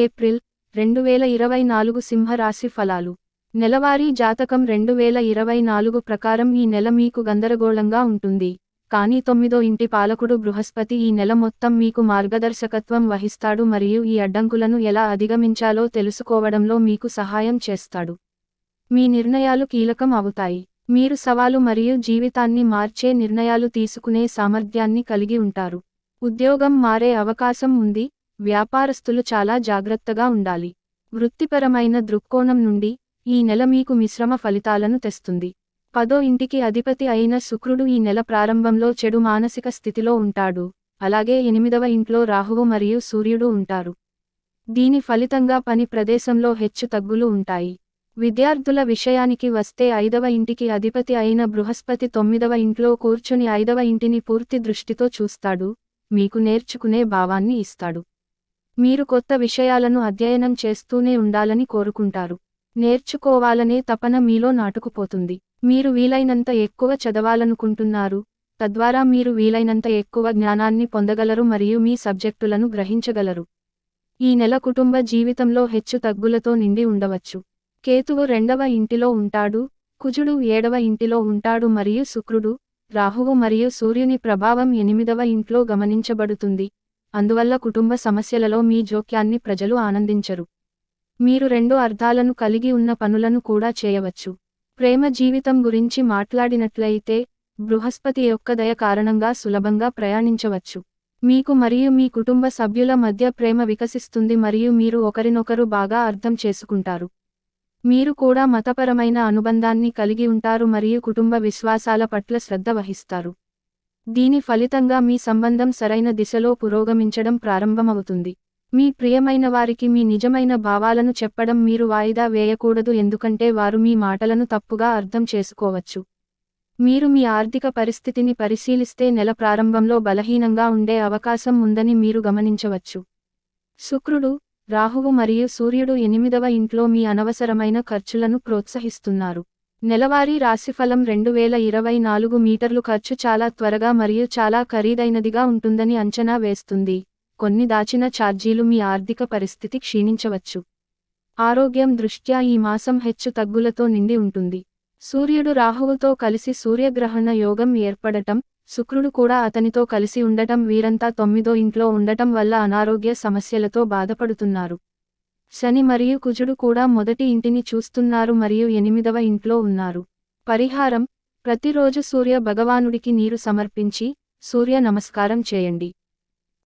April 2024 సింహరాశి ఫలాలు. నెలవారీ జాతకం 2024 ప్రకారం ఈ నెల మీకు గందరగోళంగా ఉంటుంది. కానీ 9వ ఇంటి పాలకుడు బృహస్పతి ఈ నెల మొత్తం మీకు మార్గదర్శకత్వం వహిస్తాడు మరియు ఈ అడ్డంకులను ఎలా అధిగమించాలో తెలుసుకోవడంలో మీకు సహాయం చేస్తాడు. మీ నిర్ణయాలు కీలకం అవుతాయి. మీరు సవాలు మరియు జీవితాన్ని మార్చే నిర్ణయాలు తీసుకునే సామర్థ్యాన్ని కలిగి ఉంటారు. ఉద్యోగం మారే అవకాశం ఉంది, వ్యాపారస్తులు చాలా జాగ్రత్తగా ఉండాలి. వృత్తిపరమైన దృక్కోణం నుండి ఈ నెల మీకు మిశ్రమ ఫలితాలను తెస్తుంది. 10వ ఇంటికి అధిపతి అయిన శుక్రుడు ఈ నెల ప్రారంభంలో చెడు మానసిక స్థితిలో ఉంటాడు, అలాగే 8వ ఇంట్లో రాహువు మరియు సూర్యుడు ఉంటారు. దీని ఫలితంగా పని ప్రదేశంలో హెచ్చుతగ్గులు ఉంటాయి. విద్యార్థుల విషయానికి వస్తే 5వ ఇంటికి అధిపతి అయిన బృహస్పతి 9వ ఇంట్లో కూర్చుని 5వ ఇంటిని పూర్తి దృష్టితో చూస్తాడు, మీకు నేర్చుకునే భావాన్ని ఇస్తాడు. మీరు కొత్త విషయాలను అధ్యయనం చేస్తూనే ఉండాలని కోరుకుంటారు. నేర్చుకోవాలనే తపన మీలో నాటుకుపోతుంది. మీరు వీలైనంత ఎక్కువ చదవాలనుకుంటున్నారు, తద్వారా మీరు వీలైనంత ఎక్కువ జ్ఞానాన్ని పొందగలరు మరియు మీ సబ్జెక్టులను గ్రహించగలరు. ఈ నెల కుటుంబ జీవితంలో హెచ్చుతగ్గులతో నిండి ఉండవచ్చు. కేతువు 2వ ఇంటిలో ఉంటాడు, కుజుడు 7వ ఇంటిలో ఉంటాడు మరియు శుక్రుడు, రాహువు మరియు సూర్యుని ప్రభావం 8వ ఇంట్లో గమనించబడుతుంది. అందువల్ల కుటుంబ సమస్యలలో మీ జోక్యాన్ని ప్రజలు ఆనందించరు. మీరు 2 అర్థాలను కలిగి ఉన్న పనులను కూడా చేయవచ్చు. ప్రేమ జీవితం గురించి మాట్లాడినట్లయితే, బృహస్పతి యొక్క దయ కారణంగా సులభంగా ప్రయాణించవచ్చు. మీకు మరియు మీ కుటుంబ సభ్యుల మధ్య ప్రేమ వికసిస్తుంది మరియు మీరు ఒకరినొకరు బాగా అర్థం చేసుకుంటారు. మీరు కూడా మతపరమైన అనుబంధాన్ని కలిగి ఉంటారు మరియు కుటుంబ విశ్వాసాల పట్ల శ్రద్ధ వహిస్తారు. దీని ఫలితంగా మీ సంబంధం సరైన దిశలో పురోగమించడం ప్రారంభమవుతుంది. మీ ప్రియమైన వారికి మీ నిజమైన భావాలను చెప్పడం మీరు వాయిదా వేయకూడదు, ఎందుకంటే వారు మీ మాటలను తప్పుగా అర్థం చేసుకోవచ్చు. మీరు మీ ఆర్థిక పరిస్థితిని పరిశీలిస్తే నెల ప్రారంభంలో బలహీనంగా ఉండే అవకాశం ఉందని మీరు గమనించవచ్చు. శుక్రుడు, రాహువు మరియు సూర్యుడు 8వ ఇంట్లో మీ అనవసరమైన ఖర్చులను ప్రోత్సహిస్తున్నారు. నెలవారీ రాశిఫలం 2024 మీటర్లు ఖర్చు చాలా త్వరగా మరియు చాలా ఖరీదైనదిగా ఉంటుందని అంచనా వేస్తుంది. కొన్ని దాచిన ఛార్జీలు మీ ఆర్థిక పరిస్థితి క్షీణించవచ్చు. ఆరోగ్యం దృష్ట్యా ఈ మాసం హెచ్చు తగ్గులతో నిండి ఉంటుంది. సూర్యుడు రాహువుతో కలిసి సూర్యగ్రహణ యోగం ఏర్పడటం, శుక్రుడు కూడా అతనితో కలిసి ఉండటం, వీరంతా 9వ ఇంట్లో ఉండటం వల్ల అనారోగ్య సమస్యలతో బాధపడుతున్నారు. శని మరియు కుజుడు కూడా మొదటి ఇంటిని చూస్తున్నారు మరియు 8వ ఇంట్లో ఉన్నారు. పరిహారం: ప్రతిరోజు సూర్య భగవానుడికి నీరు సమర్పించి సూర్య నమస్కారం చేయండి.